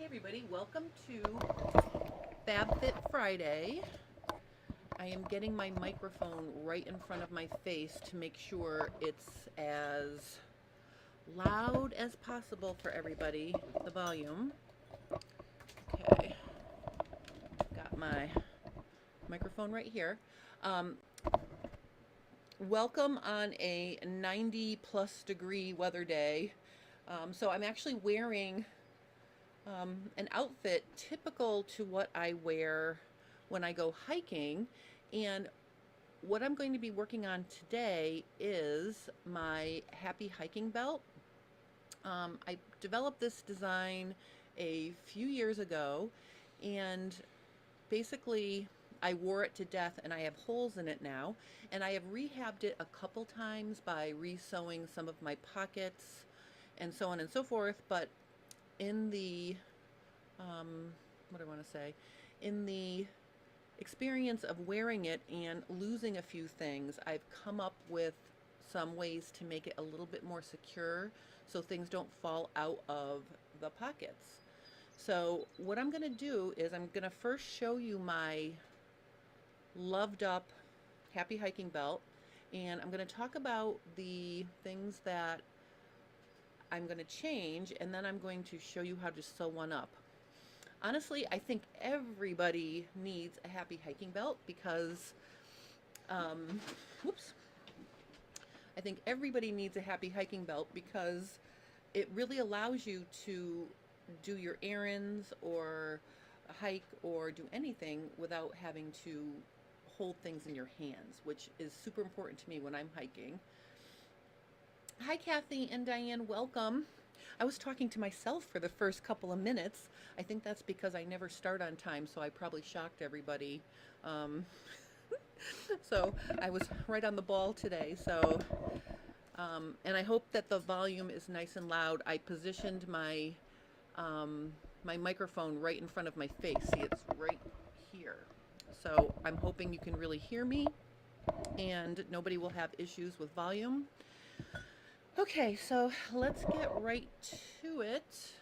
Hey everybody, welcome to FabFit Friday. I am getting my microphone right in front of my face to make sure it's as loud as possible for everybody, the volume. Okay, got my microphone right here. Welcome on a 90 plus degree weather day. So I'm actually wearing an outfit typical to what I wear when I go hiking. And what I'm going to be working on today is my happy hiking belt. I developed this design a few years ago, and basically I wore it to death and I have holes in it now, and I have rehabbed it a couple times by re-sewing some of my pockets and so on and so forth. But in the what do I want to say? In the experience of wearing it and losing a few things, I've come up with some ways to make it a little bit more secure so things don't fall out of the pockets. So what I'm going to do is I'm going to first show you my loved up happy hiking belt, and I'm going to talk about the things that I'm going to change, and then I'm going to show you how to sew one up. Honestly, I think everybody needs a happy hiking belt because, whoops, I think everybody needs a happy hiking belt because it really allows you to do your errands or hike or do anything without having to hold things in your hands, which is super important to me when I'm hiking. Hi, Kathy and Diane, welcome. I was talking to myself for the first couple of minutes. I think that's because I never start on time, so I probably shocked everybody. So I was right on the ball today. So, and I hope that the volume is nice and loud. I positioned my my microphone right in front of my face. See, it's right here. So I'm hoping you can really hear me and nobody will have issues with volume. Okay, so let's get right to it.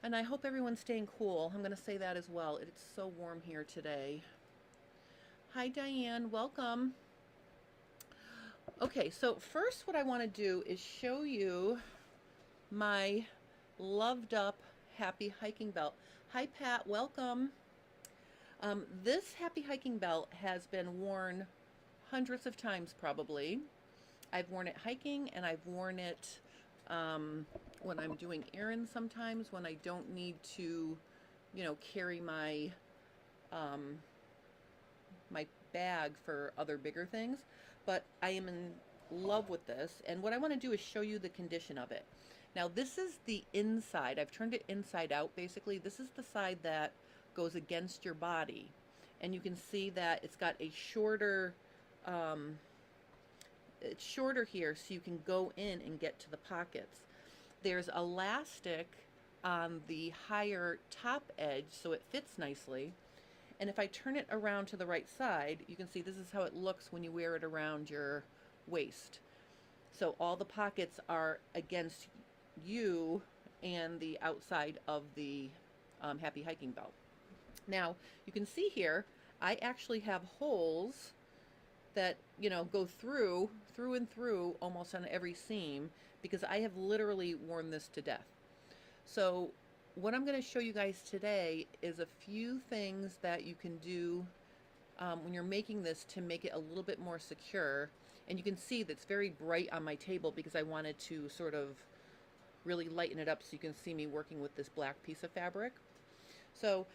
And I hope everyone's staying cool. I'm going to say that as well. It's so warm here today. Hi, Diane. Welcome. Okay, so first what I want to do is show you my loved up happy hiking belt. Hi, Pat. Welcome. This happy hiking belt has been worn hundreds of times probably. I've worn it hiking, and I've worn it when I'm doing errands sometimes when I don't need to, carry my my bag for other bigger things. But I am in love with this, and what I want to do is show you the condition of it. Now this is the inside. I've turned it inside out basically. This is the side that goes against your body, and you can see that it's got a shorter it's shorter here so you can go in and get to the pockets. There's elastic on the higher top edge so it fits nicely. And if I turn it around to the right side, you can see this is how it looks when you wear it around your waist. So all the pockets are against you and the outside of the happy hiking belt. Now you can see here I actually have holes that go through and through almost on every seam because I have literally worn this to death. So what I'm going to show you guys today is a few things that you can do when you're making this to make it a little bit more secure. And you can see that's very bright on my table because I wanted to sort of really lighten it up so you can see me working with this black piece of fabric. So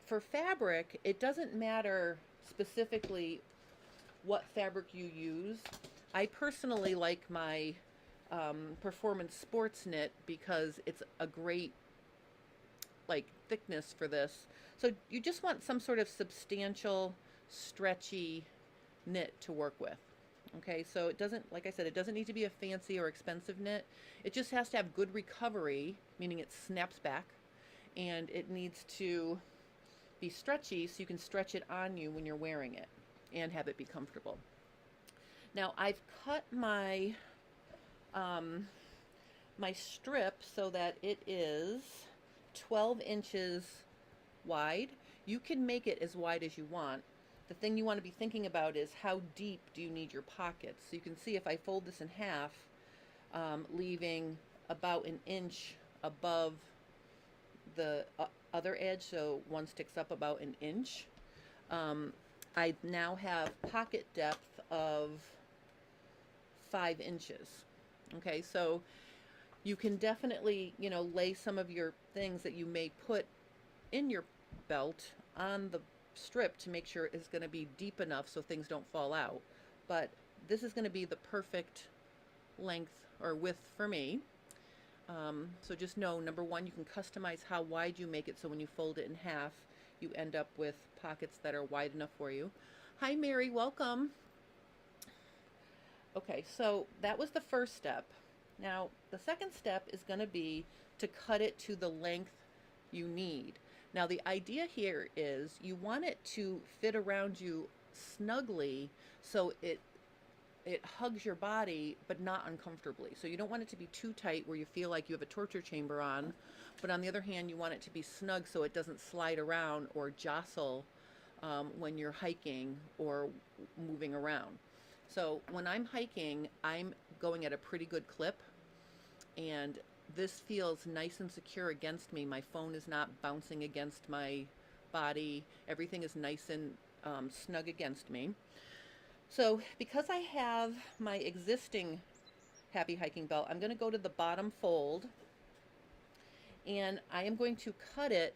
for fabric, it doesn't matter specifically what fabric you use. I personally like my performance sports knit because it's a great thickness for this. So you just want some sort of substantial, stretchy knit to work with. Okay, so it doesn't, like I said, it doesn't need to be a fancy or expensive knit. It just has to have good recovery, meaning it snaps back, and it needs to be stretchy so you can stretch it on you when you're wearing it and have it be comfortable. Now I've cut my my strip so that it is 12 inches wide. You can make it as wide as you want. The thing you want to be thinking about is how deep do you need your pockets. So you can see if I fold this in half, leaving about an inch above the other edge, so one sticks up about an inch. I now have pocket depth of 5 inches. Okay, so you can definitely, you know, lay some of your things that you may put in your belt on the strip to make sure it's going to be deep enough so things don't fall out. But this is going to be the perfect length or width for me. So just know, number one, you can customize how wide you make it, so when you fold it in half, you end up with pockets that are wide enough for you. Hi, Mary, welcome. Okay, so that was the first step. Now, the second step is going to be to cut it to the length you need. Now, the idea here is you want it to fit around you snugly so it hugs your body, but not uncomfortably. So you don't want it to be too tight where you feel like you have a torture chamber on, but on the other hand, you want it to be snug so it doesn't slide around or jostle when you're hiking or moving around. So when I'm hiking, I'm going at a pretty good clip, and this feels nice and secure against me. My phone is not bouncing against my body. Everything is nice and snug against me. So because I have my existing Happy Hiking belt, I'm going to go to the bottom fold, and I am going to cut it,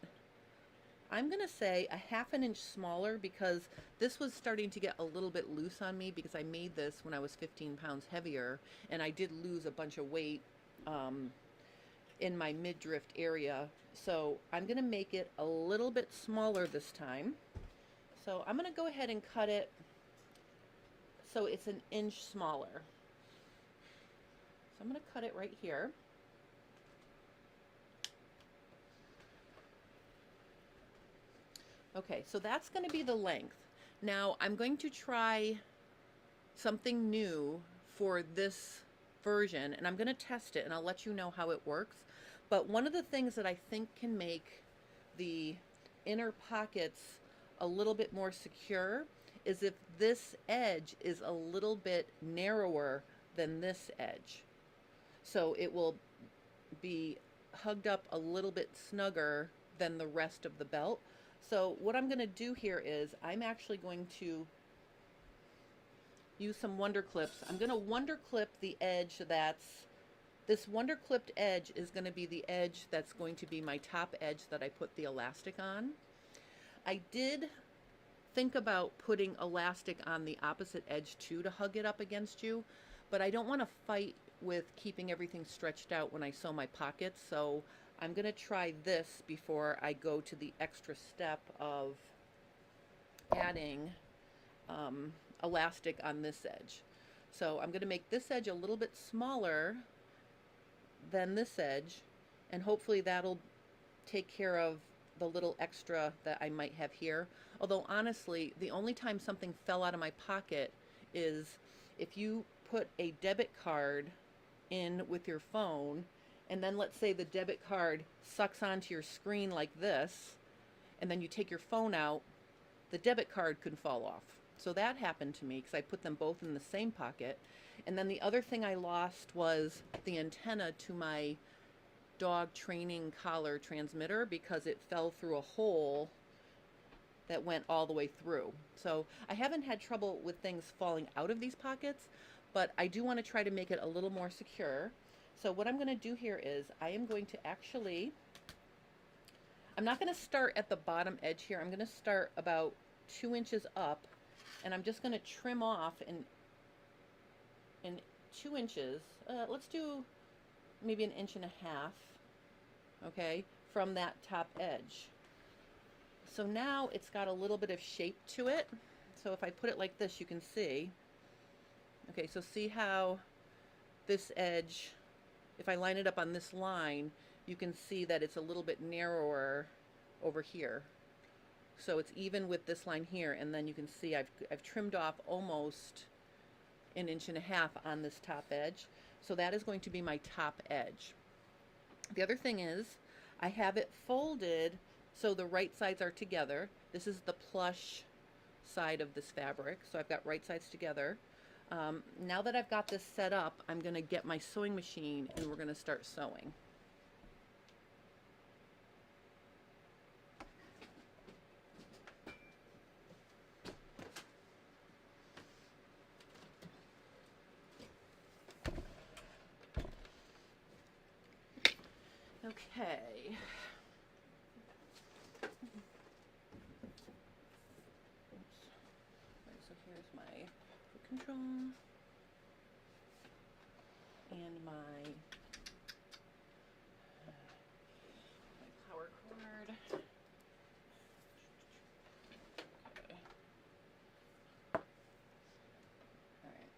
I'm going to say a half an inch smaller, because this was starting to get a little bit loose on me because I made this when I was 15 pounds heavier, and I did lose a bunch of weight in my midriff area. So I'm going to make it a little bit smaller this time. So I'm going to go ahead and cut it so it's an inch smaller. So I'm going to cut it right here. Okay, so that's going to be the length. Now I'm going to try something new for this version, and I'm going to test it and I'll let you know how it works. But one of the things that I think can make the inner pockets a little bit more secure is if this edge is a little bit narrower than this edge. So it will be hugged up a little bit snugger than the rest of the belt. So what I'm going to do here is I'm actually going to use some Wonder Clips. I'm going to Wonder Clip the edge this Wonder Clipped edge is going to be the edge that's going to be my top edge that I put the elastic on. I did think about putting elastic on the opposite edge too to hug it up against you, but I don't want to fight with keeping everything stretched out when I sew my pockets, so I'm going to try this before I go to the extra step of adding elastic on this edge. So I'm going to make this edge a little bit smaller than this edge, and hopefully that'll take care of the little extra that I might have here. Although honestly, the only time something fell out of my pocket is if you put a debit card in with your phone, and then let's say the debit card sucks onto your screen like this, and then you take your phone out, the debit card could fall off. So that happened to me because I put them both in the same pocket. And then the other thing I lost was the antenna to my dog training collar transmitter because it fell through a hole that went all the way through. So I haven't had trouble with things falling out of these pockets, but I do want to try to make it a little more secure. So what I'm going to do here is I am going to actually, I'm not going to start at the bottom edge here. I'm going to start about 2 inches up, and I'm just going to trim off in 2 inches. Let's do maybe 1.5 inches, okay, from that top edge. So now it's got a little bit of shape to it. So if I put it like this, you can see. Okay, so see how this edge, if I line it up on this line, you can see that it's a little bit narrower over here. So it's even with this line here, and then you can see I've trimmed off almost 1.5 inches on this top edge. So that is going to be my top edge. The other thing is I have it folded so the right sides are together. This is the plush side of this fabric, so I've got right sides together. Now that I've got this set up, I'm going to get my sewing machine and we're going to start sewing. Okay. Oops. Right, so here's my foot control and my power cord. Okay. All right.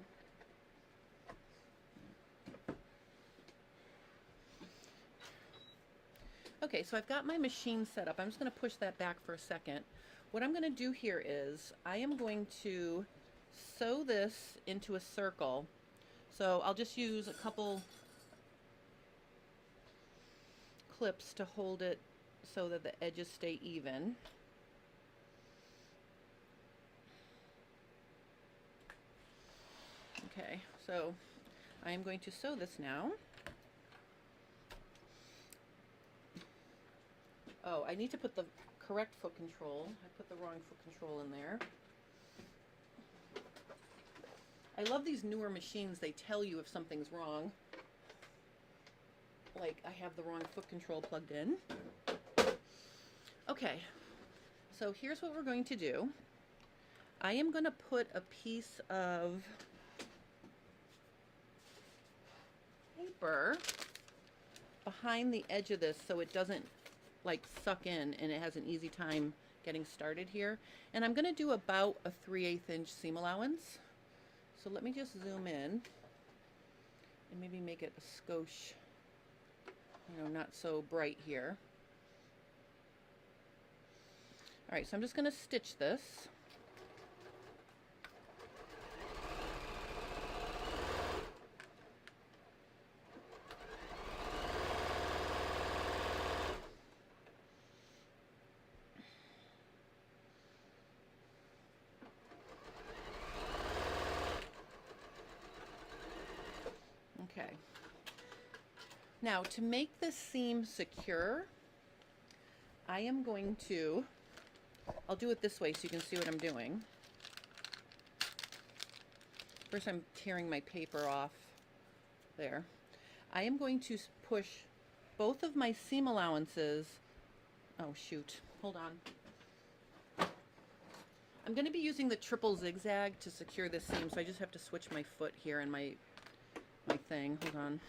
Okay, so I've got my machine set up. I'm just going to push that back for a second. What I'm going to do here is I am going to sew this into a circle. So I'll just use a couple clips to hold it so that the edges stay even. Okay, so I am going to sew this now. Oh, I need to put the correct foot control. I put the wrong foot control in there. I love these newer machines. They tell you if something's wrong. Like I have the wrong foot control plugged in. Okay, so here's what we're going to do. I am going to put a piece of paper behind the edge of this so it doesn't like suck in and it has an easy time getting started here. And I'm going to do about a 3/8 inch seam allowance. So let me just zoom in and maybe make it a skosh, you know, not so bright here. All right, so I'm just going to stitch this. Okay. Now, to make this seam secure, I am going to, I'll do it this way so you can see what I'm doing. First, I'm tearing my paper off there. I am going to push both of my seam allowances. Oh, shoot. Hold on. I'm going to be using the triple zigzag to secure this seam, so I just have to switch my foot here and my thing. Hold on.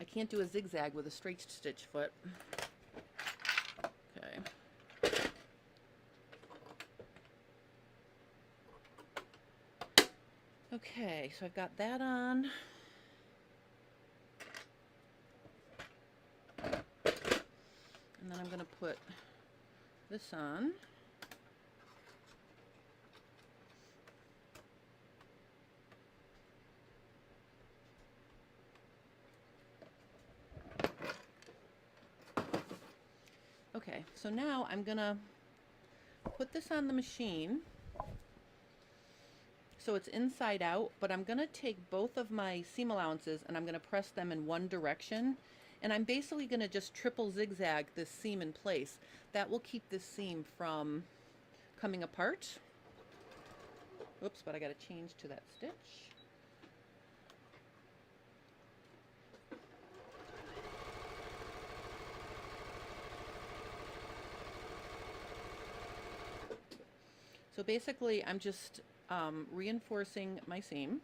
I can't do a zigzag with a straight stitch foot. Okay. Okay, so I've got that on. And then I'm going to put this on. Okay, so now I'm gonna put this on the machine so it's inside out, but I'm gonna take both of my seam allowances and I'm gonna press them in one direction, and I'm basically gonna just triple zigzag this seam in place. That will keep this seam from coming apart. Oops, but I gotta change to that stitch. So basically, I'm just reinforcing my seam.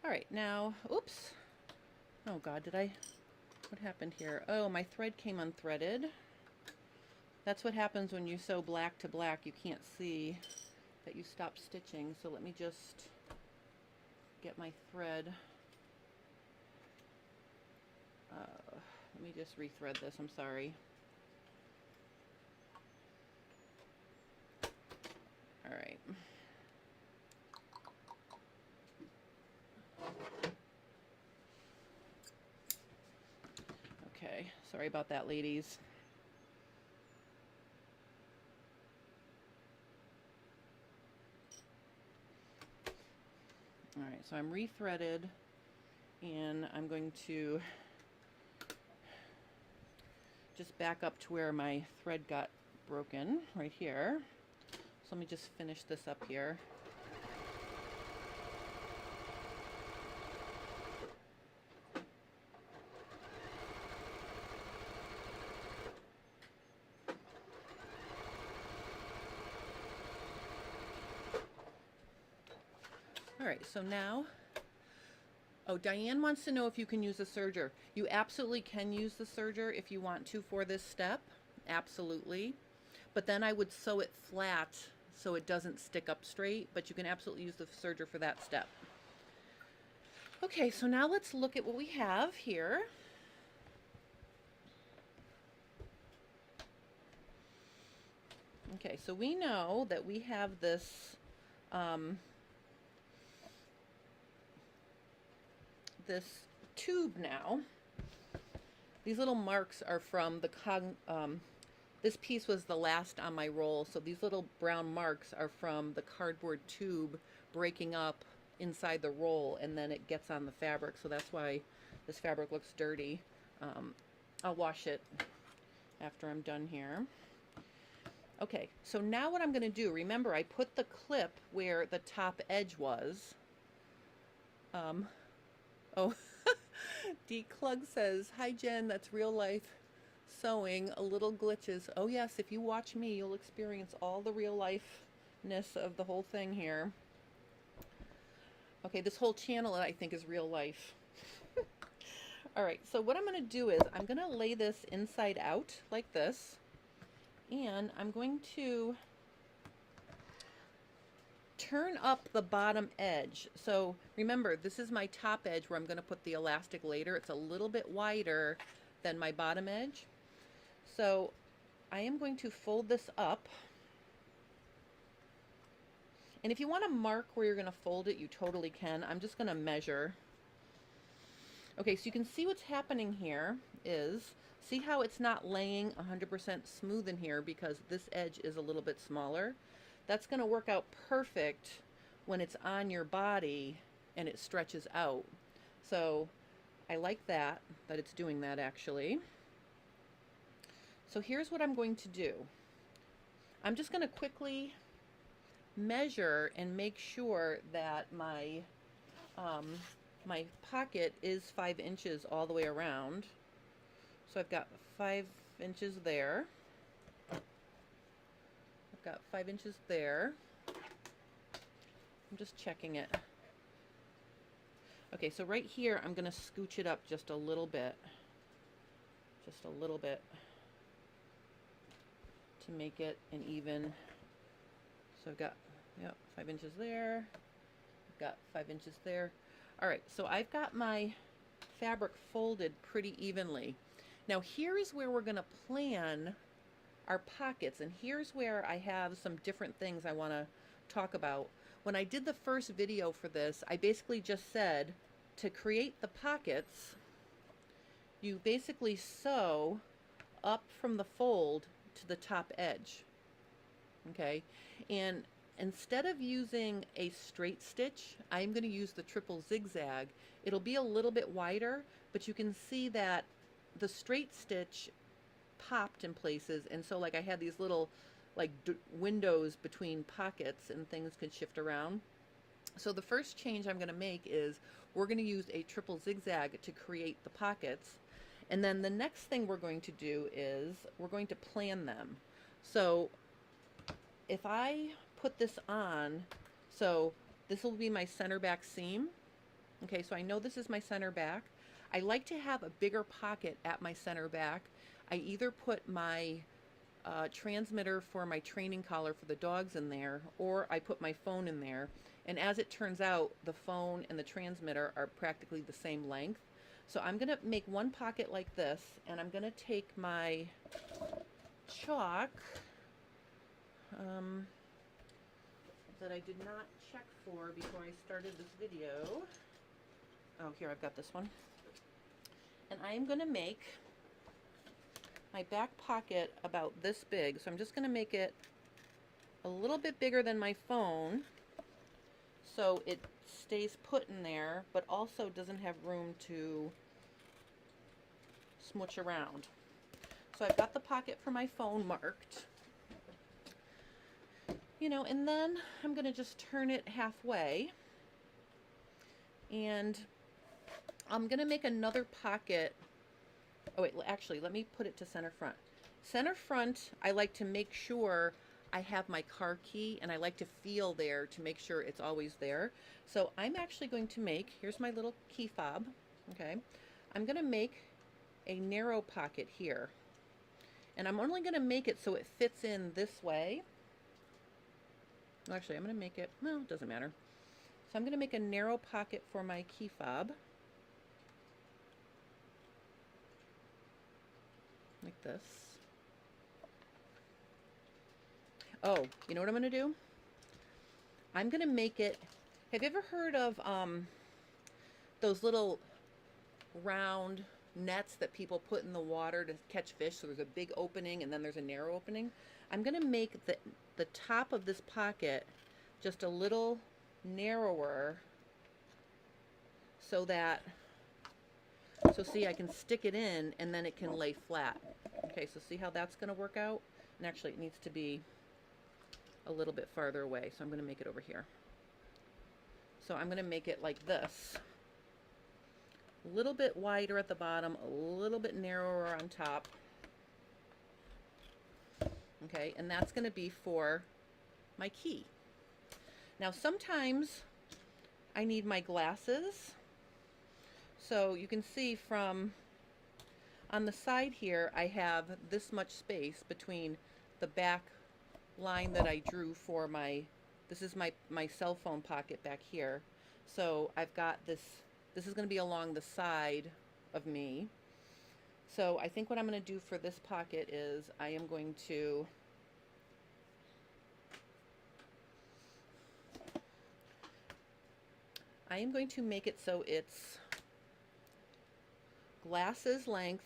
All right, now, oops. Oh God, did I What happened here? Oh, my thread came unthreaded. That's what happens when you sew black to black. You can't see that you stopped stitching. So let me just get my thread. Let me just rethread this. I'm sorry. All right. Okay, sorry about that, ladies. All right, so I'm rethreaded, and I'm going to just back up to where my thread got broken, right here. So let me just finish this up here. All right, so now, oh, Diane wants to know if you can use a serger. You absolutely can use the serger if you want to for this step, absolutely. But then I would sew it flat so it doesn't stick up straight, but you can absolutely use the serger for that step. Okay, so now let's look at what we have here. Okay, so we know that we have this this tube now. These little marks are from the this piece was the last on my roll, so these little brown marks are from the cardboard tube breaking up inside the roll, and then it gets on the fabric, so that's why this fabric looks dirty. I'll wash it after I'm done here. Okay, so now what I'm going to do, remember I put the clip where the top edge was. Oh, D. Klug says, hi Jen, that's real life sewing, a little glitches. Oh yes, if you watch me, you'll experience all the real life-ness of the whole thing here. Okay, this whole channel I think is real life. All right, so what I'm going to do is I'm going to lay this inside out like this, and I'm going to turn up the bottom edge. So remember, this is my top edge where I'm going to put the elastic later. It's a little bit wider than my bottom edge. So I am going to fold this up. And if you want to mark where you're going to fold it, you totally can. I'm just going to measure. Okay, so you can see what's happening here is, see how it's not laying 100% smooth in here because this edge is a little bit smaller. That's going to work out perfect when it's on your body and it stretches out. So I like that it's doing that actually. So here's what I'm going to do. I'm just going to quickly measure and make sure that my my pocket is 5 inches all the way around. So I've got 5 inches there. I've got 5 inches there. I'm just checking it. Okay, so right here I'm going to scooch it up just a little bit. Just a little bit to make it an even. So I've got, yep, 5 inches there. I've got 5 inches there. All right, so I've got my fabric folded pretty evenly. Now here's where we're going to plan our pockets, and here's where I have some different things I want to talk about. When I did the first video for this, I basically just said to create the pockets, you basically sew up from the fold to the top edge. Okay, and instead of using a straight stitch, I'm going to use the triple zigzag. It'll be a little bit wider, but you can see that the straight stitch popped in places, and so like I had these little like windows between pockets and things could shift around. So the first change I'm going to make is we're going to use a triple zigzag to create the pockets, and then the next thing we're going to do is we're going to plan them. So if I put this on, so this will be my center back seam. Okay, so I know this is my center back. I like to have a bigger pocket at my center back. I either put my transmitter for my training collar for the dogs in there, or I put my phone in there. And as it turns out, the phone and the transmitter are practically the same length. So I'm going to make one pocket like this, and I'm going to take my chalk that I did not check for before I started this video. Oh, here, I've got this one. And I am going to make my back pocket about this big. So I'm just going to make it a little bit bigger than my phone so it stays put in there, but also doesn't have room to smooch around. So I've got the pocket for my phone marked. You know, and then I'm going to just turn it halfway. And I'm going to make another pocket. Oh wait, actually, let me put it to center front. Center front, I like to make sure I have my car key, and I like to feel there to make sure it's always there. So I'm actually going to make, here's my little key fob, okay? I'm going to make a narrow pocket here. And I'm only going to make it so it fits in this way. Actually, I'm going to make it, well, it doesn't matter. So I'm going to make a narrow pocket for my key fob. Like this. Oh, you know what I'm going to do? I'm going to make it, have you ever heard of those little round nets that people put in the water to catch fish? So there's a big opening and then there's a narrow opening. I'm going to make the top of this pocket just a little narrower so that, so see, I can stick it in and then it can lay flat. Okay, so see how that's going to work out? And actually it needs to be a little bit farther away, so I'm going to make it over here. So I'm going to make it like this. A little bit wider at the bottom, a little bit narrower on top. Okay, and that's going to be for my key. Now sometimes I need my glasses. So you can see from on the side here, I have this much space between the back line that I drew for my, this is my cell phone pocket back here. So I've got this is going to be along the side of me. So I think what I'm going to do for this pocket is I am going to make it so it's glasses length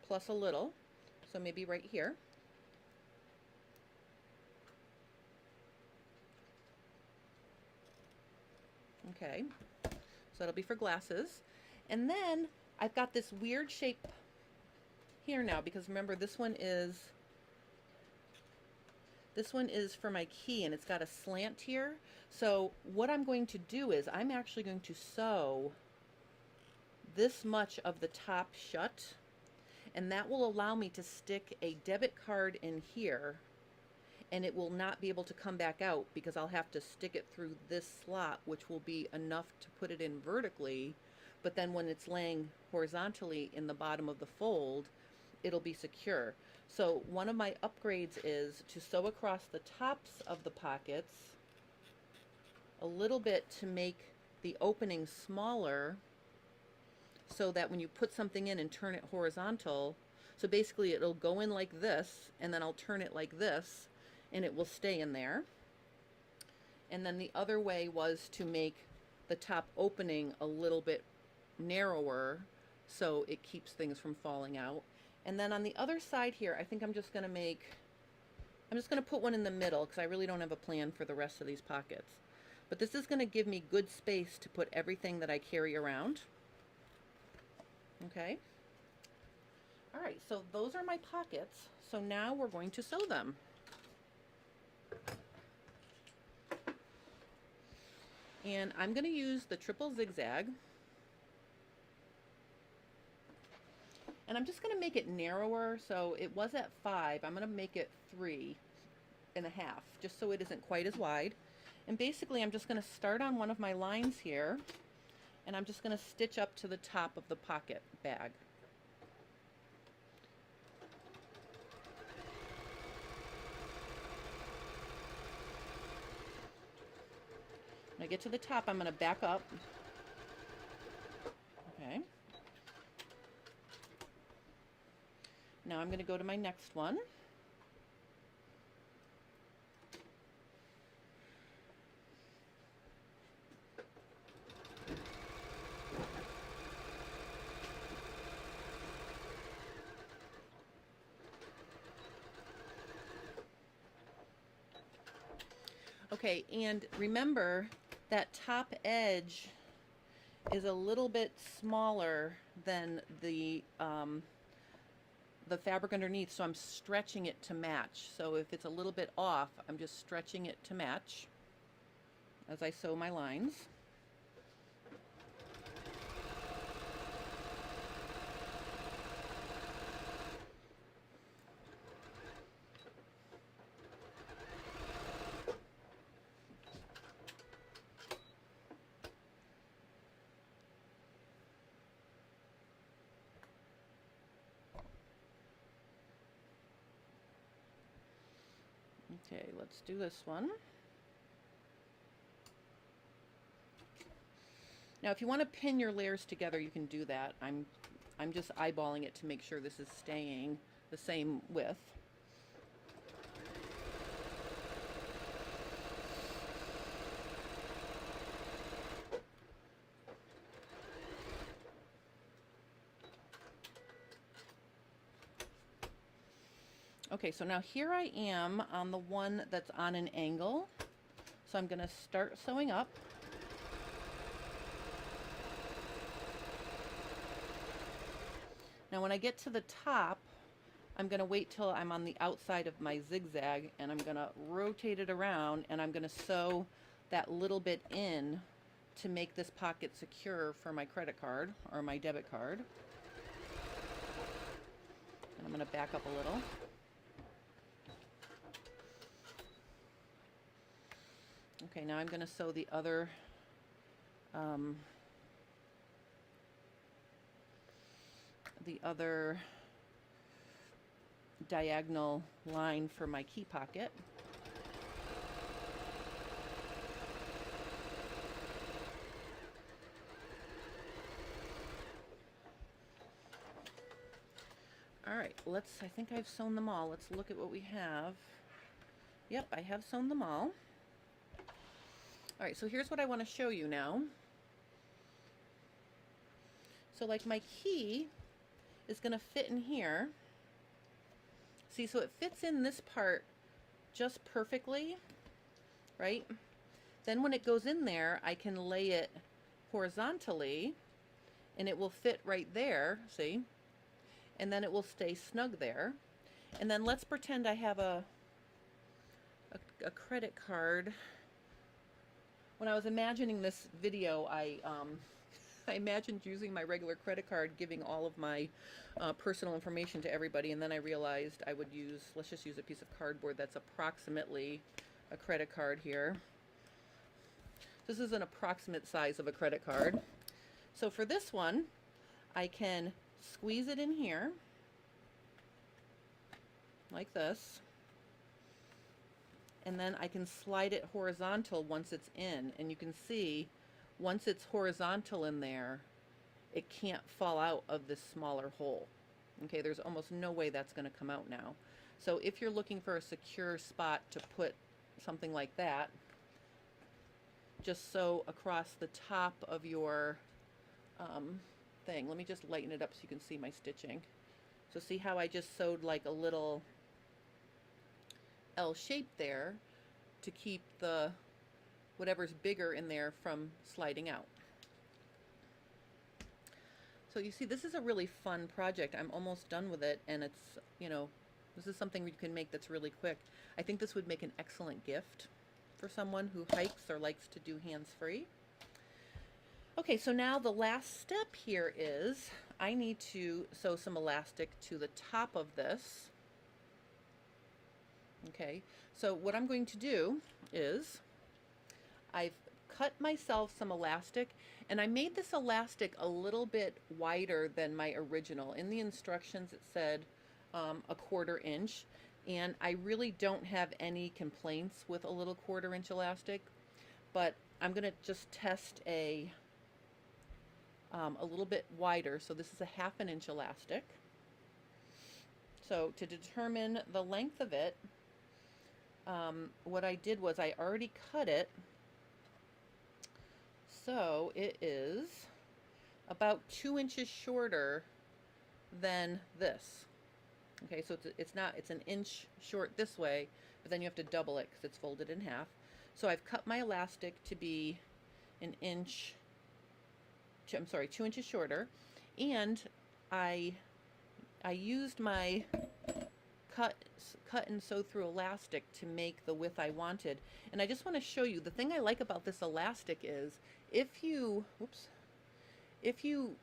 plus a little, so maybe right here. Okay, so that'll be for glasses. And then I've got this weird shape here now, because remember this one is for my key, and it's got a slant here. So what I'm going to do is I'm actually going to sew this much of the top shut, and that will allow me to stick a debit card in here, and it will not be able to come back out because I'll have to stick it through this slot, which will be enough to put it in vertically, but then when it's laying horizontally in the bottom of the fold, it'll be secure. So one of my upgrades is to sew across the tops of the pockets a little bit to make the opening smaller, so that when you put something in and turn it horizontal, so basically it'll go in like this, and then I'll turn it like this, and it will stay in there. And then the other way was to make the top opening a little bit narrower so it keeps things from falling out. And then on the other side here, I think I'm just going to put one in the middle because I really don't have a plan for the rest of these pockets. But this is going to give me good space to put everything that I carry around. Okay. All right, so those are my pockets. So now we're going to sew them. And I'm going to use the triple zigzag. And I'm just going to make it narrower. So it was at 5. I'm going to make it 3.5, just so it isn't quite as wide. And basically I'm just going to start on one of my lines here, and I'm just going to stitch up to the top of the pocket bag. When I get to the top, I'm going to back up. Okay. Now I'm going to go to my next one. Okay, and remember that top edge is a little bit smaller than the fabric underneath, so I'm stretching it to match. So if it's a little bit off, I'm just stretching it to match as I sew my lines. Okay, let's do this one. Now, if you want to pin your layers together, you can do that. I'm just eyeballing it to make sure this is staying the same width. Okay, so now here I am on the one that's on an angle. So I'm going to start sewing up. Now when I get to the top, I'm going to wait till I'm on the outside of my zigzag, and I'm going to rotate it around, and I'm going to sew that little bit in to make this pocket secure for my credit card or my debit card. And I'm going to back up a little. Okay, now I'm going to sew the other diagonal line for my key pocket. All right, I think I've sewn them all. Let's look at what we have. Yep, I have sewn them all. All right, so here's what I want to show you now. So like my key is going to fit in here. See, so it fits in this part just perfectly, right? Then when it goes in there, I can lay it horizontally and it will fit right there, see? And then it will stay snug there. And then let's pretend I have a credit card. When I was imagining this video, I imagined using my regular credit card, giving all of my personal information to everybody, and then I realized I would let's just use a piece of cardboard that's approximately a credit card here. This is an approximate size of a credit card. So for this one, I can squeeze it in here, like this. And then I can slide it horizontal once it's in, and you can see once it's horizontal in there, it can't fall out of this smaller hole. Okay, there's almost no way that's going to come out now. So if you're looking for a secure spot to put something like that, just sew across the top of your thing. Let me just lighten it up so you can see my stitching. So see how I just sewed like a little L shape there to keep the whatever's bigger in there from sliding out. So you see, this is a really fun project. I'm almost done with it, and it's, you know, this is something you can make that's really quick. I think this would make an excellent gift for someone who hikes or likes to do hands-free. Okay, so now the last step here is I need to sew some elastic to the top of this. Okay, so what I'm going to do is I've cut myself some elastic, and I made this elastic a little bit wider than my original. In the instructions it said a 1/4 inch, and I really don't have any complaints with a little 1/4 inch elastic, but I'm gonna just test a little bit wider. So this is a 1/2 inch elastic. So to determine the length of it, what I did was I already cut it, so it is about 2 inches shorter than this. Okay, so it's an inch short this way, but then you have to double it because it's folded in half. So I've cut my elastic to be an inch, I'm sorry, 2 inches shorter, and I used my cut and sew through elastic to make the width I wanted. And I just want to show you, the thing I like about this elastic is if you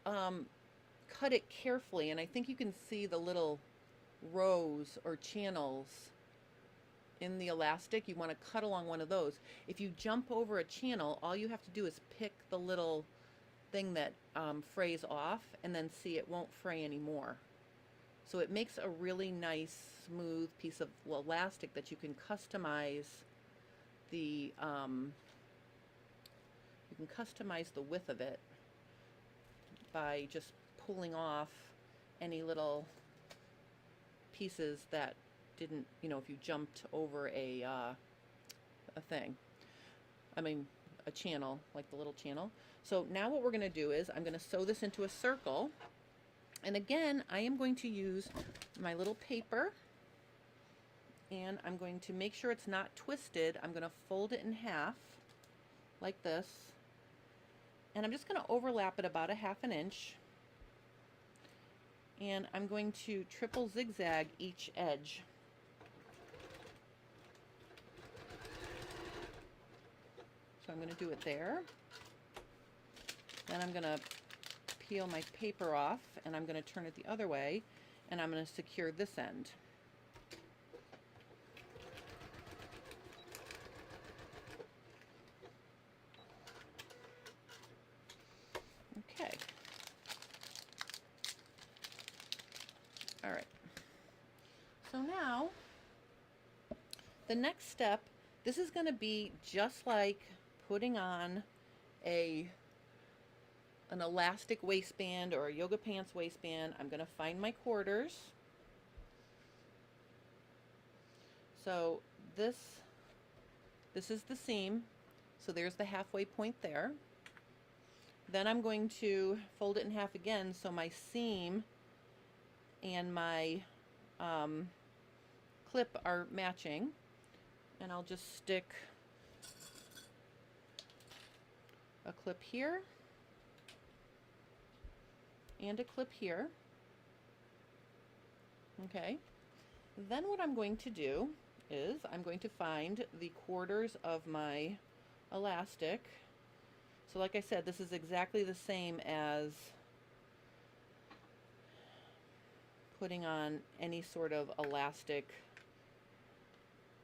cut it carefully, and I think you can see the little rows or channels in the elastic, you want to cut along one of those. If you jump over a channel, all you have to do is pick the little thing that frays off, and then see, it won't fray anymore. So it makes a really nice smooth piece of elastic that you can customize the width of it by just pulling off any little pieces that didn't, if you jumped over a thing. I mean, a channel, like the little channel. So now what we're going to do is I'm going to sew this into a circle. And again, I am going to use my little paper, and I'm going to make sure it's not twisted. I'm going to fold it in half like this, and I'm just going to overlap it about a 1/2 inch, and I'm going to triple zigzag each edge. So I'm going to do it there. Then I'm going to peel my paper off, and I'm going to turn it the other way, and I'm going to secure this end. Okay. All right. So now the next step, this is going to be just like putting on an elastic waistband or a yoga pants waistband. I'm going to find my quarters. So this is the seam. So there's the halfway point there. Then I'm going to fold it in half again, so my seam and my clip are matching. And I'll just stick a clip here and a clip here. Okay. Then what I'm going to do is I'm going to find the quarters of my elastic. So like I said, this is exactly the same as putting on any sort of elastic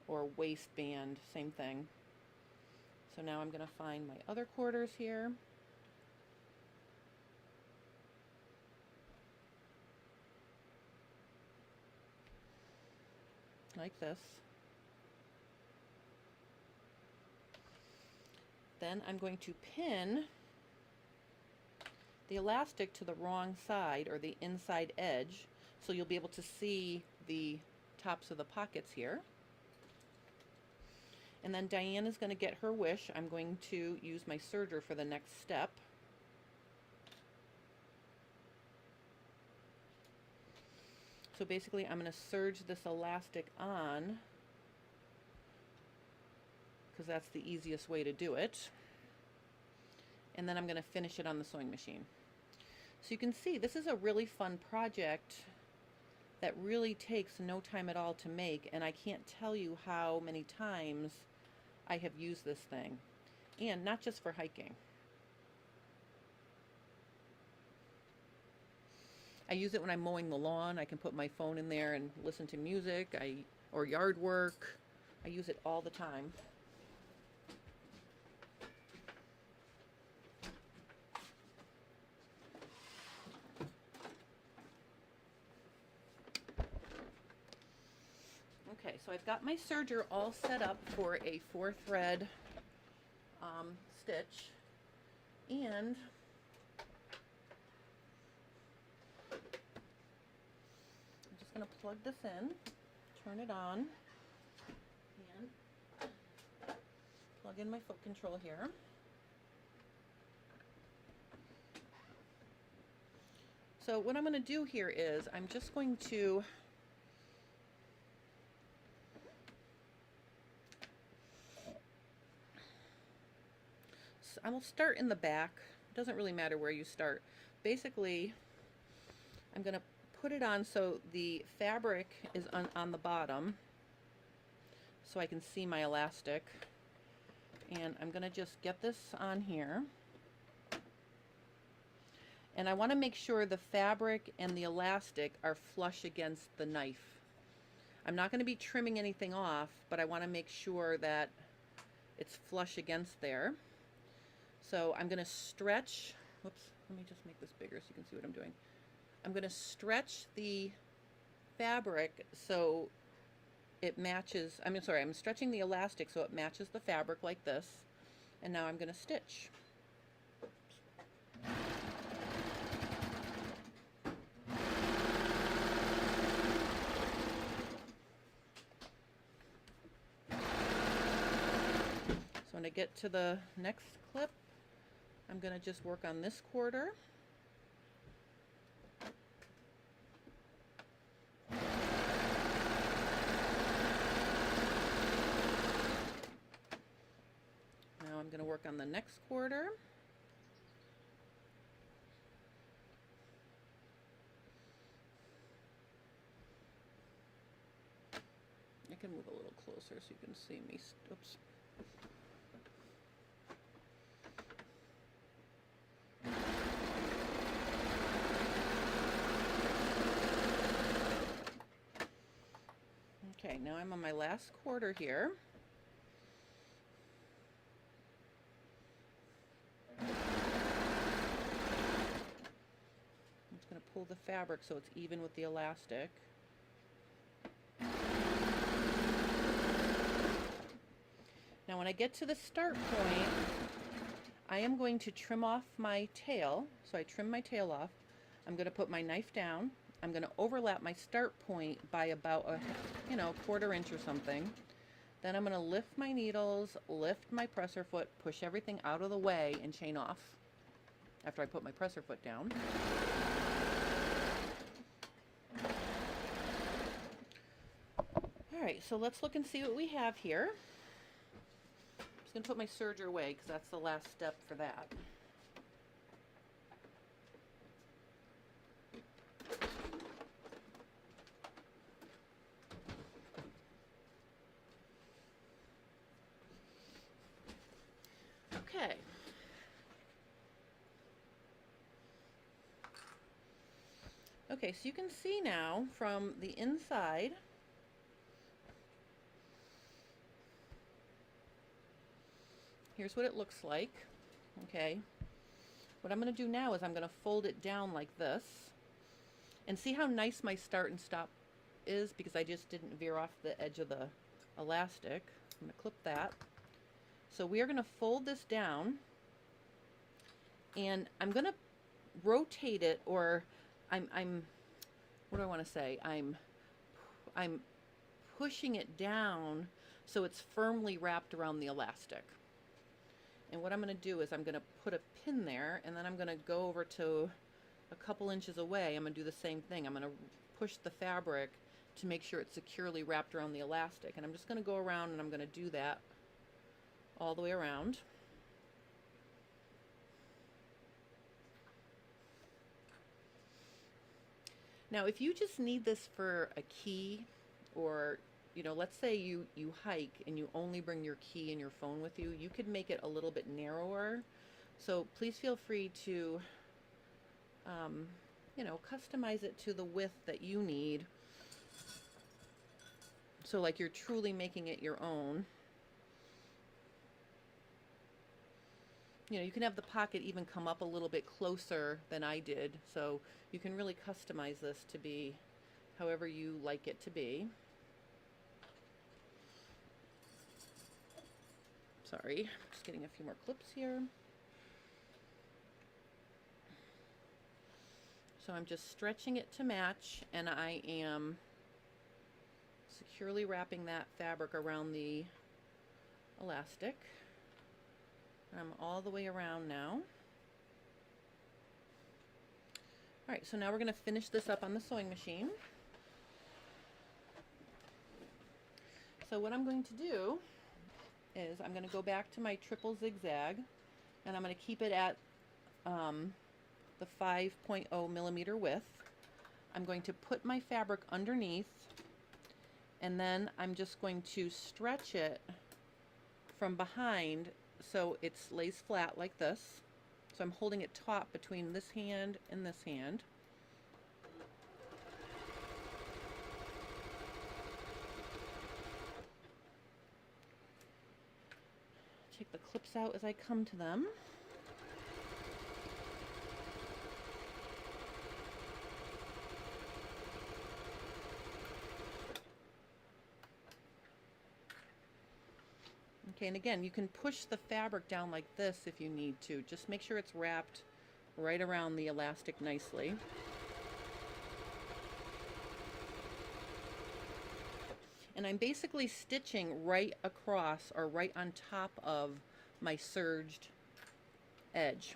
or waistband, same thing. So now I'm going to find my other quarters here. Like this. Then I'm going to pin the elastic to the wrong side, or the inside edge, so you'll be able to see the tops of the pockets here. And then Diane is going to get her wish. I'm going to use my serger for the next step. So basically I'm going to serge this elastic on, because that's the easiest way to do it. And then I'm going to finish it on the sewing machine. So you can see this is a really fun project that really takes no time at all to make, and I can't tell you how many times I have used this thing, and not just for hiking. I use it when I'm mowing the lawn. I can put my phone in there and listen to music, or yard work. I use it all the time. Okay, so I've got my serger all set up for a 4-thread stitch, and I'm just going to plug this in, turn it on, and plug in my foot control here. So what I'm going to do here is I'm just going to I will start in the back. It doesn't really matter where you start. Basically, I'm going to put it on so the fabric is on the bottom so I can see my elastic. And I'm going to just get this on here. And I want to make sure the fabric and the elastic are flush against the knife. I'm not going to be trimming anything off, but I want to make sure that it's flush against there. So I'm going to stretch, whoops, let me just make this bigger so you can see what I'm doing. I'm going to stretch the fabric so it matches, I'm stretching the elastic so it matches the fabric like this. And now I'm going to stitch. So when I get to the next clip, I'm going to just work on this quarter. Now I'm going to work on the next quarter. I can move a little closer so you can see me. Oops. Okay, now I'm on my last quarter here. I'm just going to pull the fabric so it's even with the elastic. Now when I get to the start point, I am going to trim off my tail. So I trim my tail off. I'm going to put my knife down. I'm going to overlap my start point by about a quarter inch or something. Then I'm going to lift my needles, lift my presser foot, push everything out of the way, and chain off after I put my presser foot down. All right, so let's look and see what we have here. I'm just going to put my serger away because that's the last step for that. Okay. Okay, so you can see now from the inside, here's what it looks like. Okay. What I'm going to do now is I'm going to fold it down like this. And see how nice my start and stop is because I just didn't veer off the edge of the elastic. I'm going to clip that. So we are going to fold this down, and I'm going to rotate it, or I'm what do I want to say? I'm pushing it down so it's firmly wrapped around the elastic. And what I'm going to do is I'm going to put a pin there, and then I'm going to go over to a couple inches away. I'm going to do the same thing. I'm going to push the fabric to make sure it's securely wrapped around the elastic. And I'm just going to go around and I'm going to do that all the way around. Now, if you just need this for a key, or let's say you hike and you only bring your key and your phone with you, you could make it a little bit narrower. So please feel free to customize it to the width that you need. So like you're truly making it your own. You can have the pocket even come up a little bit closer than I did. So you can really customize this to be however you like it to be. Sorry, just getting a few more clips here. So I'm just stretching it to match, and I am securely wrapping that fabric around the elastic. I'm all the way around now. All right, so now we're going to finish this up on the sewing machine. So what I'm going to do is I'm going to go back to my triple zigzag, and I'm going to keep it at the 5.0 millimeter width. I'm going to put my fabric underneath, and then I'm just going to stretch it from behind so it lays flat like this. So I'm holding it taut between this hand and this hand. Take the clips out as I come to them. Okay, and again, you can push the fabric down like this if you need to. Just make sure it's wrapped right around the elastic nicely. And I'm basically stitching right across or right on top of my serged edge.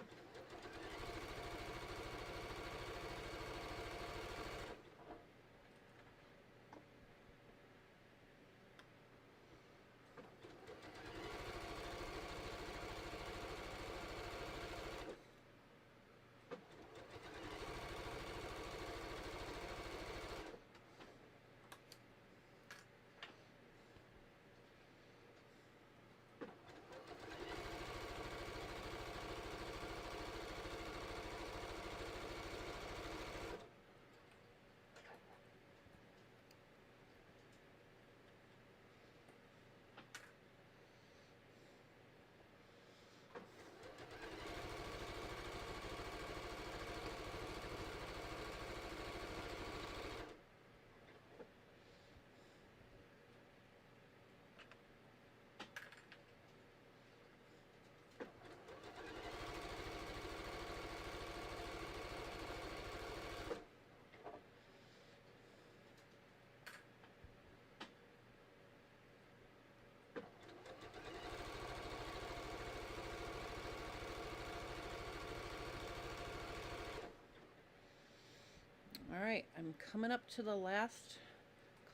All right, I'm coming up to the last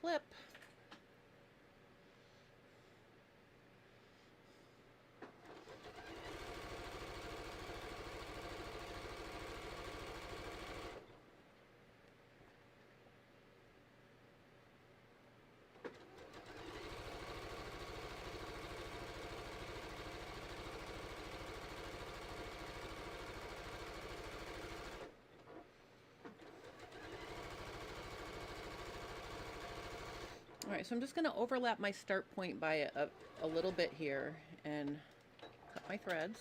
clip. All right, so I'm just going to overlap my start point by a little bit here and cut my threads.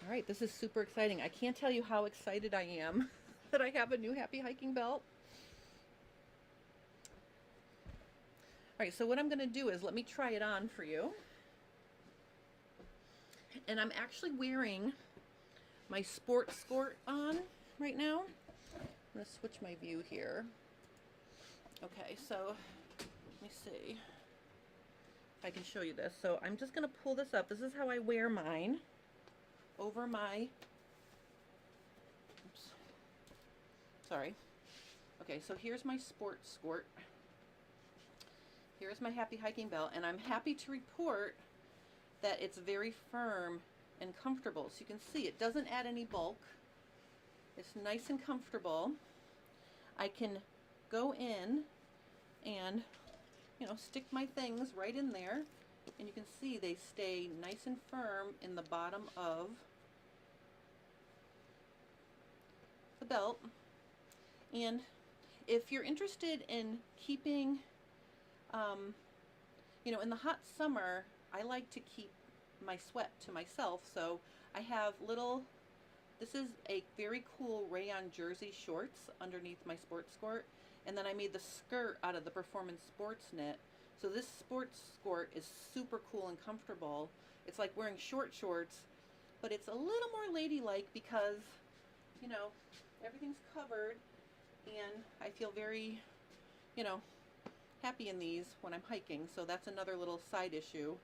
All right, this is super exciting. I can't tell you how excited I am that I have a new Happy Hiking belt. All right, so what I'm going to do is let me try it on for you. And I'm actually wearing my sport skirt on right now. I'm going to switch my view here. Okay, so let me see if I can show you this. So I'm just going to pull this up. This is how I wear mine over my, oops, sorry. Okay, so here's my sport skirt. Here's my Happy Hiking belt, and I'm happy to report that it's very firm and comfortable. So you can see it doesn't add any bulk. It's nice and comfortable. I can go in and, you know, stick my things right in there, and you can see they stay nice and firm in the bottom of the belt. And if you're interested in keeping, you know, in the hot summer, I like to keep my sweat to myself, so I have little, this is a very cool rayon jersey shorts underneath my sports skirt, and then I made the skirt out of the Performance Sports knit. So this sports skirt is super cool and comfortable. It's like wearing short shorts, but it's a little more ladylike because, you know, everything's covered, and I feel very, you know, happy in these when I'm hiking. So that's another little side issue.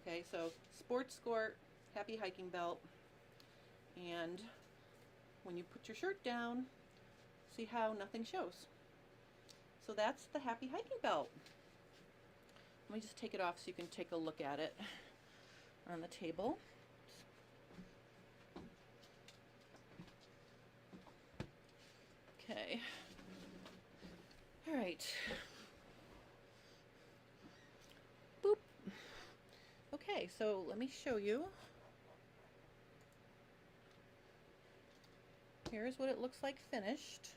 Okay, so sports skirt, happy hiking belt, and when you put your shirt down, see how nothing shows. So that's the happy hiking belt. Let me just take it off so you can take a look at it on the table. Okay. All right. Boop. Okay, so let me show you. Here's what it looks like finished.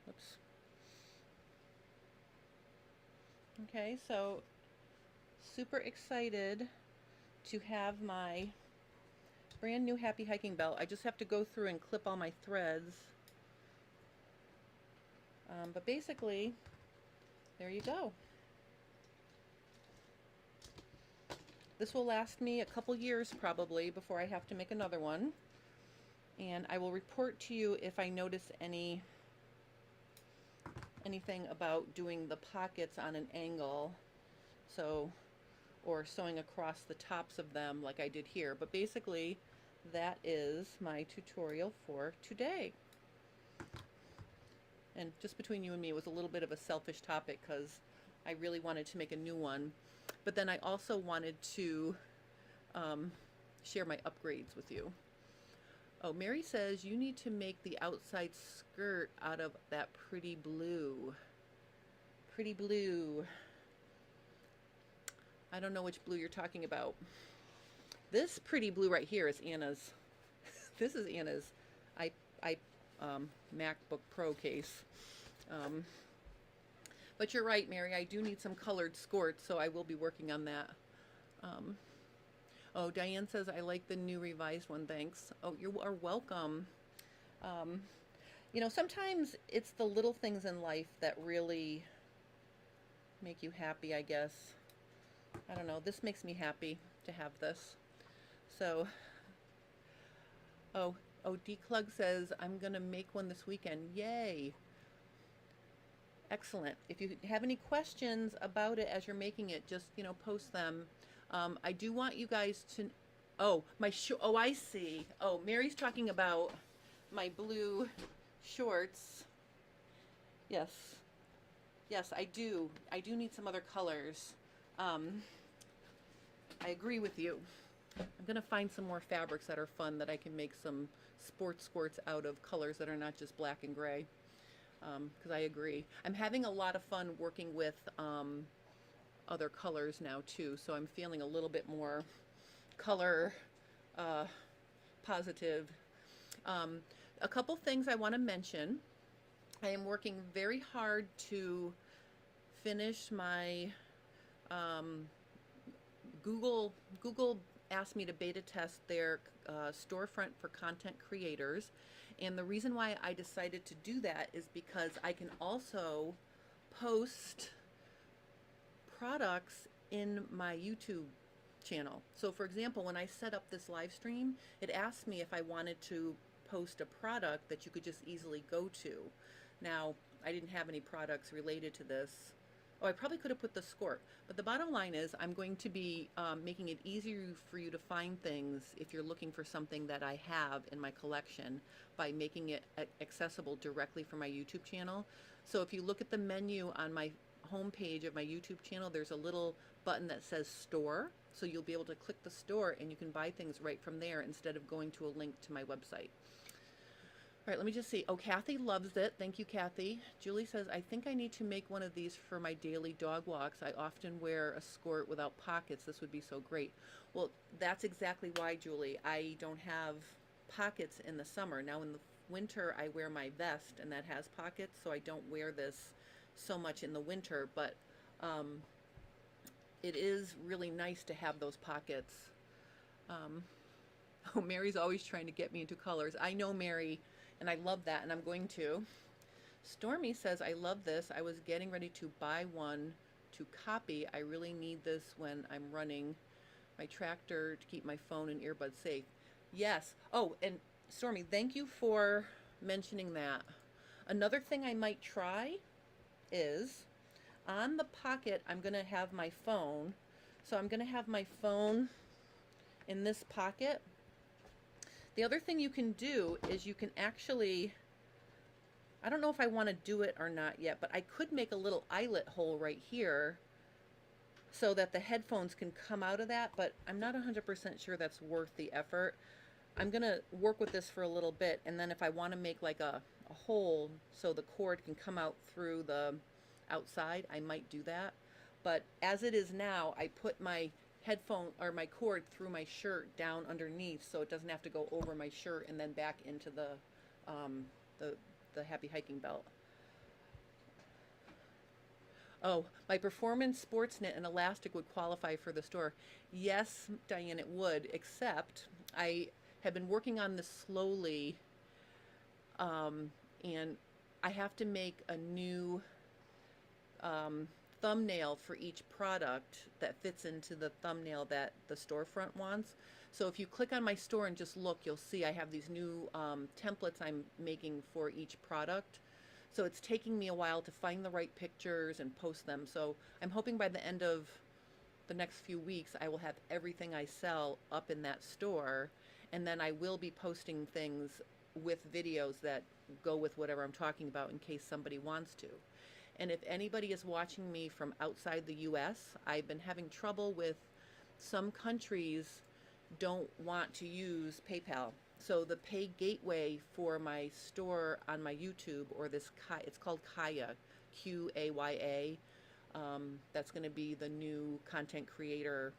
Oops. Okay, so super excited to have my brand new happy hiking belt. I just have to go through and clip all my threads. But basically, there you go. This will last me a couple years probably before I have to make another one. And I will report to you if I notice anything about doing the pockets on an angle. So, or sewing across the tops of them like I did here. But basically, that is my tutorial for today. And just between you and me, it was a little bit of a selfish topic because I really wanted to make a new one. But then I also wanted to share my upgrades with you. Oh, Mary says you need to make the outside skirt out of that pretty blue. Pretty blue. I don't know which blue you're talking about. This pretty blue right here is Anna's. This is Anna's MacBook Pro case. But you're right, Mary. I do need some colored skirts, so I will be working on that. Oh, Diane says, I like the new revised one, thanks. Oh, you are welcome. You know, sometimes it's the little things in life that really make you happy, I guess. I don't know. This makes me happy to have this. So, oh, Declug says, I'm going to make one this weekend. Yay. Excellent. If you have any questions about it as you're making it, just, you know, post them. I do want you guys to, oh, I see. Oh, Mary's talking about my blue shorts. Yes. Yes, I do. I do need some other colors. I agree with you. I'm going to find some more fabrics that are fun that I can make some sports skirts out of, colors that are not just black and gray. Because I agree. I'm having a lot of fun working with other colors now too, so I'm feeling a little bit more color positive. A couple things I want to mention. I am working very hard to finish my Google asked me to beta test their storefront for content creators. And the reason why I decided to do that is because I can also post products in my YouTube channel. So for example, when I set up this live stream, it asked me if I wanted to post a product that you could just easily go to. Now, I didn't have any products related to this. Oh, I probably could have put the skirt. But the bottom line is I'm going to be making it easier for you to find things if you're looking for something that I have in my collection by making it accessible directly from my YouTube channel. So if you look at the menu on my homepage of my YouTube channel, there's a little button that says store. So you'll be able to click the store and you can buy things right from there instead of going to a link to my website. All right, let me just see. Oh, Kathy loves it. Thank you, Kathy. Julie says, I think I need to make one of these for my daily dog walks. I often wear a skirt without pockets. This would be so great. Well, that's exactly why, Julie. I don't have pockets in the summer. Now, in the winter, I wear my vest, and that has pockets, so I don't wear this so much in the winter. But it is really nice to have those pockets. Oh, Mary's always trying to get me into colors. I know, Mary. And I love that, and I'm going to. Stormy says, I love this. I was getting ready to buy one to copy. I really need this when I'm running my tractor to keep my phone and earbuds safe. Yes. Oh, and Stormy, thank you for mentioning that. Another thing I might try is on the pocket, I'm going to have my phone. So I'm going to have my phone in this pocket. The other thing you can do is you can actually, I don't know if I want to do it or not yet, but I could make a little eyelet hole right here so that the headphones can come out of that, but I'm not 100% sure that's worth the effort. I'm going to work with this for a little bit, and then if I want to make like a hole so the cord can come out through the outside, I might do that. But as it is now, I put my headphone or my cord through my shirt down underneath so it doesn't have to go over my shirt and then back into the happy hiking belt. Oh, my performance sports knit and elastic would qualify for the store. Yes, Diane, it would, except I have been working on this slowly, and I have to make a new thumbnail for each product that fits into the thumbnail that the storefront wants. So if you click on my store and just look, you'll see I have these new templates I'm making for each product. So it's taking me a while to find the right pictures and post them. So I'm hoping by the end of the next few weeks I will have everything I sell up in that store, and then I will be posting things with videos that go with whatever I'm talking about in case somebody wants to. And if anybody is watching me from outside the US, I've been having trouble with some countries don't want to use PayPal. So the pay gateway for my store on my YouTube, or this, it's called Kaya, Qaya. That's going to be the new content creator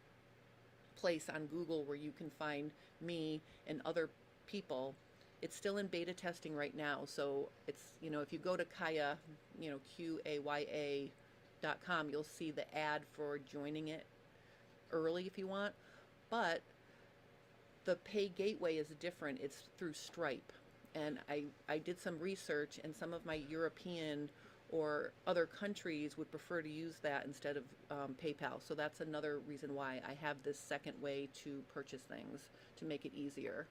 place on Google where you can find me and other people. It's still in beta testing right now, so it's, if you go to Kaya, Qaya.com, you'll see the ad for joining it early if you want. But the pay gateway is different. It's through Stripe. And I did some research, and some of my European or other countries would prefer to use that instead of PayPal. So that's another reason why I have this second way to purchase things, to make it easier.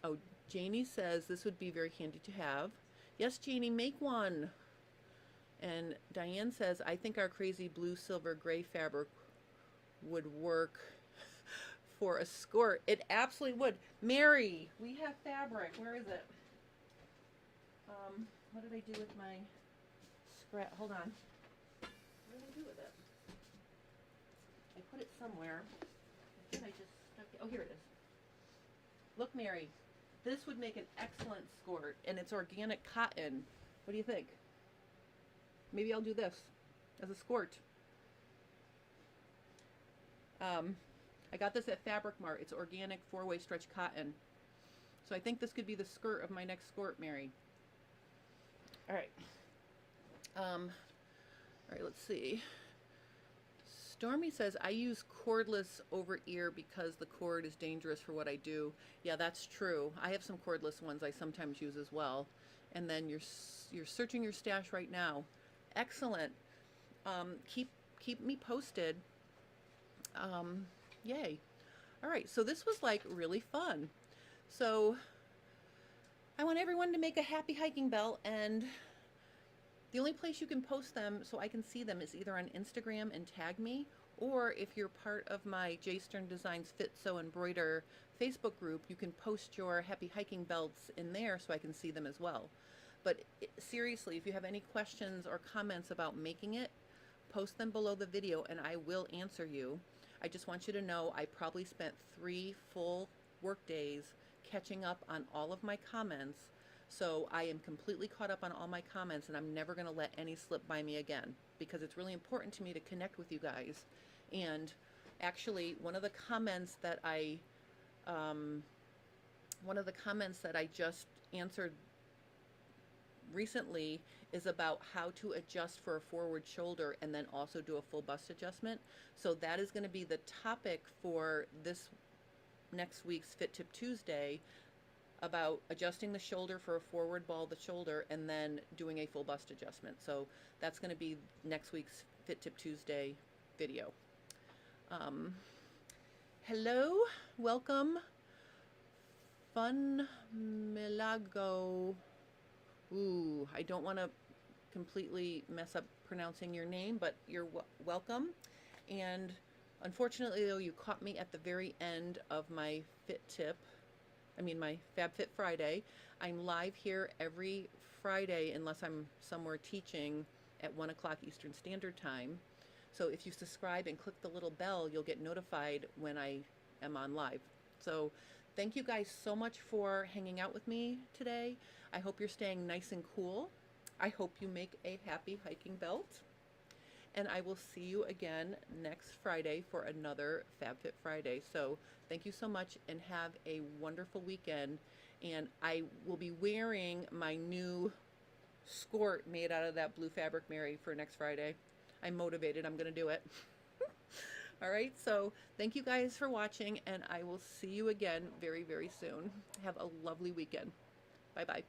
Oh, Janie says this would be very handy to have. Yes, Janie, make one. And Diane says, I think our crazy blue, silver, gray fabric would work for a skirt. It absolutely would. Mary, we have fabric. Where is it? What did I do with my scrap? Hold on. What did I do with it? I put it somewhere. I think I just stuck it. Oh, here it is. Look, Mary, this would make an excellent skirt, and it's organic cotton. What do you think? Maybe I'll do this as a skirt. I got this at Fabric Mart. It's organic 4-way stretch cotton. So I think this could be the skirt of my next skirt, Mary. All right. All right, let's see. Stormy says, I use cordless over ear because the cord is dangerous for what I do. Yeah, that's true. I have some cordless ones I sometimes use as well. And then you're searching your stash right now. Excellent. Keep me posted. Yay. All right, so this was like really fun. So I want everyone to make a happy hiking belt, and the only place you can post them so I can see them is either on Instagram and tag me, or if you're part of my J Stern Designs Fit Sew Embroider Facebook group, you can post your happy hiking belts in there so I can see them as well. But seriously, if you have any questions or comments about making it, post them below the video and I will answer you. I just want you to know I probably spent 3 full work days catching up on all of my comments. So I am completely caught up on all my comments, and I'm never going to let any slip by me again, because it's really important to me to connect with you guys. And actually, one of the comments that I just answered recently is about how to adjust for a forward shoulder and then also do a full bust adjustment. So that is going to be the topic for this next week's Fit Tip Tuesday. about adjusting the shoulder for a forward ball of the shoulder and then doing a full bust adjustment. So that's going to be next week's Fit Tip Tuesday video. Um, Hello, welcome, Fun Milago. Ooh, I don't want to completely mess up pronouncing your name, but you're welcome. And unfortunately, though, you caught me at the very end of my my FabFit Friday. I'm live here every Friday unless I'm somewhere teaching at 1 o'clock Eastern Standard Time. So if you subscribe and click the little bell, you'll get notified when I am on live. So thank you guys so much for hanging out with me today. I hope you're staying nice and cool. I hope you make a happy hiking belt. And I will see you again next Friday for another FabFit Friday. So thank you so much and have a wonderful weekend. And I will be wearing my new skirt made out of that blue fabric, Mary, for next Friday. I'm motivated. I'm going to do it. All right. So thank you guys for watching, and I will see you again very, very soon. Have a lovely weekend. Bye-bye.